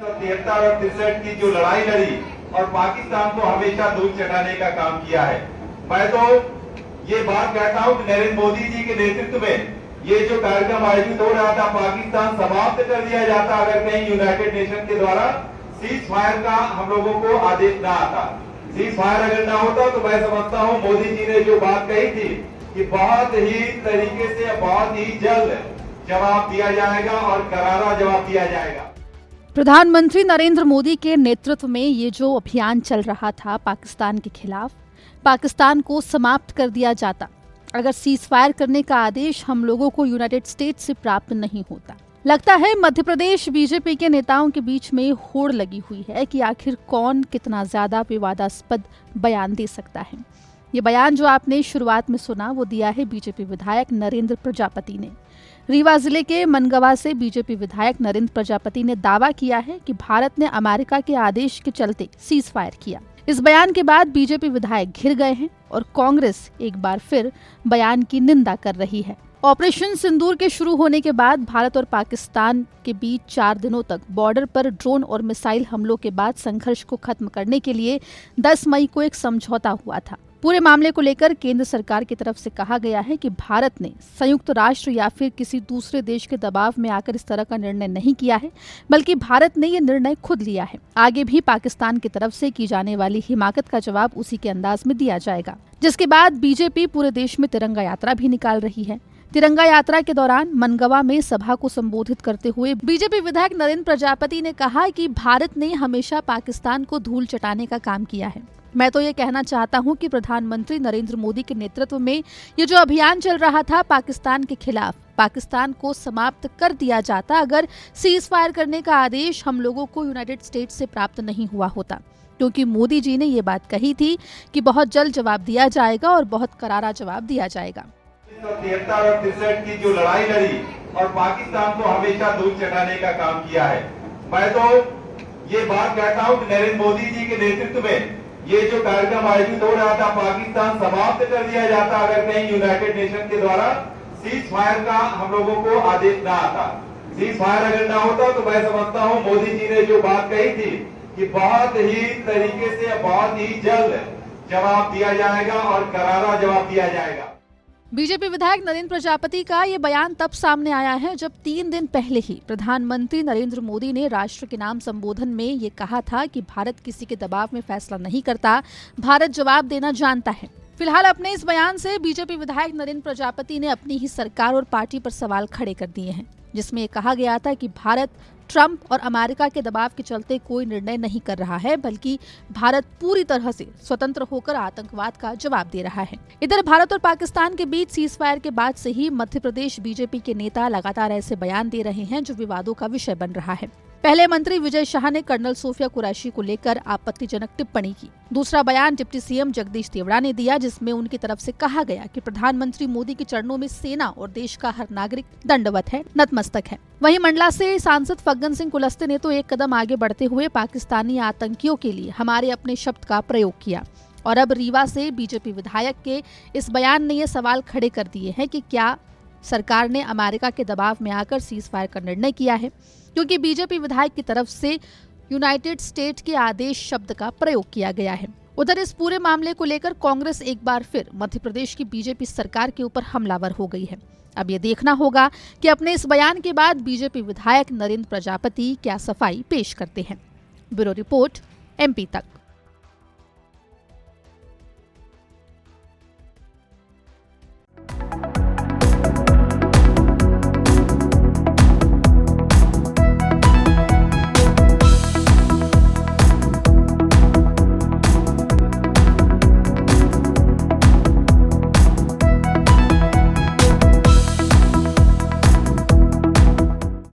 1973 और 63 की जो लड़ाई लड़ी और पाकिस्तान को हमेशा धूल चटाने का काम किया है। मैं तो ये बात कहता हूँ कि नरेंद्र मोदी जी के नेतृत्व में ये जो कार्यक्रम आयोजित हो रहा था, पाकिस्तान समाप्त कर दिया जाता अगर कहीं यूनाइटेड नेशन के द्वारा सीज फायर का हम लोगों को आदेश ना आता। सीज फायर अगर ना होता तो मैं समझता हूँ मोदी जी ने जो बात कही थी कि बहुत ही तरीके से बहुत ही जल्द जवाब दिया जाएगा और करारा जवाब दिया जाएगा। प्रधानमंत्री नरेंद्र मोदी के नेतृत्व में ये जो अभियान चल रहा था पाकिस्तान के खिलाफ, पाकिस्तान को समाप्त कर दिया जाता अगर सीज फायर करने का आदेश हम लोगों को यूनाइटेड स्टेट्स से प्राप्त नहीं होता। लगता है मध्य प्रदेश बीजेपी के नेताओं के बीच में होड़ लगी हुई है कि आखिर कौन कितना ज्यादा विवादास्पद बयान दे सकता है। ये बयान जो आपने शुरुआत में सुना वो दिया है बीजेपी विधायक नरेंद्र प्रजापति ने। रीवा जिले के मनगवा से बीजेपी विधायक नरेंद्र प्रजापति ने दावा किया है कि भारत ने अमेरिका के आदेश के चलते सीज फायर किया। इस बयान के बाद बीजेपी विधायक घिर गए हैं और कांग्रेस एक बार फिर बयान की निंदा कर रही है। ऑपरेशन सिंदूर के शुरू होने के बाद भारत और पाकिस्तान के बीच 4 दिनों तक बॉर्डर पर ड्रोन और मिसाइल हमलों के बाद संघर्ष को खत्म करने के लिए 10 मई को एक समझौता हुआ था। पूरे मामले को लेकर केंद्र सरकार की तरफ से कहा गया है कि भारत ने संयुक्त राष्ट्र या फिर किसी दूसरे देश के दबाव में आकर इस तरह का निर्णय नहीं किया है, बल्कि भारत ने ये निर्णय खुद लिया है। आगे भी पाकिस्तान की तरफ से की जाने वाली हिमाकत का जवाब उसी के अंदाज में दिया जाएगा। जिसके बाद बीजेपी पूरे देश में तिरंगा यात्रा भी निकाल रही है। तिरंगा यात्रा के दौरान मनगवा में सभा को संबोधित करते हुए बीजेपी विधायक नरेंद्र प्रजापति ने कहा कि भारत ने हमेशा पाकिस्तान को धूल चटाने का काम किया है। मैं तो ये कहना चाहता हूं कि प्रधानमंत्री नरेंद्र मोदी के नेतृत्व में ये जो अभियान चल रहा था पाकिस्तान के खिलाफ, पाकिस्तान को समाप्त कर दिया जाता अगर सीज फायर करने का आदेश हम लोगों को यूनाइटेड स्टेट्स से प्राप्त नहीं हुआ होता, क्योंकि मोदी जी ने ये बात कही थी कि बहुत जल्द जवाब दिया जाएगा और बहुत करारा जवाब दिया जाएगा। 1973 और 63 की जो लड़ाई लड़ी और पाकिस्तान को हमेशा धूल चटाने का काम किया है। मैं तो ये बात कहता हूँ कि नरेंद्र मोदी जी के नेतृत्व में ये जो कार्यक्रम आयोजित हो रहा था, पाकिस्तान समाप्त कर दिया जाता अगर कहीं यूनाइटेड नेशन के द्वारा सीज फायर का हम लोगों को आदेश ना आता। सीज फायर अगर ना होता तो मैं समझता हूँ मोदी जी ने जो बात कही थी कि बहुत ही तरीके से बहुत ही जल्द जवाब दिया जाएगा और करारा जवाब दिया जाएगा। बीजेपी विधायक नरेंद्र प्रजापति का ये बयान तब सामने आया है जब 3 दिन पहले ही प्रधानमंत्री नरेंद्र मोदी ने राष्ट्र के नाम संबोधन में ये कहा था कि भारत किसी के दबाव में फैसला नहीं करता, भारत जवाब देना जानता है। फिलहाल अपने इस बयान से बीजेपी विधायक नरेंद्र प्रजापति ने अपनी ही सरकार और पार्टी पर सवाल खड़े कर दिए हैं, जिसमें कहा गया था कि भारत ट्रंप और अमेरिका के दबाव के चलते कोई निर्णय नहीं कर रहा है, बल्कि भारत पूरी तरह से स्वतंत्र होकर आतंकवाद का जवाब दे रहा है। इधर भारत और पाकिस्तान के बीच सीज फायर के बाद से ही मध्य प्रदेश बीजेपी के नेता लगातार ऐसे बयान दे रहे हैं जो विवादों का विषय बन रहा है। पहले मंत्री विजय शाह ने कर्नल सोफिया कुरैशी को लेकर आपत्तिजनक टिप्पणी की। दूसरा बयान डिप्टी सीएम जगदीश देवड़ा ने दिया, जिसमें उनकी तरफ से कहा गया कि प्रधानमंत्री मोदी के चरणों में सेना और देश का हर नागरिक दंडवत है, नतमस्तक है। वहीं मंडला से सांसद फग्गन सिंह कुलस्ते ने तो एक कदम आगे बढ़ते हुए पाकिस्तानी आतंकियों के लिए हमारे अपने शब्द का प्रयोग किया। और अब रीवा से बीजेपी विधायक के इस बयान ने ये सवाल खड़े कर दिए हैं कि क्या सरकार ने अमेरिका के दबाव में आकर सीज फायर का निर्णय किया है, क्योंकि बीजेपी विधायक की तरफ से यूनाइटेड स्टेट के आदेश शब्द का प्रयोग किया गया है। उधर इस पूरे मामले को लेकर कांग्रेस एक बार फिर मध्य प्रदेश की बीजेपी सरकार के ऊपर हमलावर हो गई है। अब ये देखना होगा कि अपने इस बयान के बाद बीजेपी विधायक नरेंद्र प्रजापति क्या सफाई पेश करते हैं। ब्यूरो रिपोर्ट, MP तक।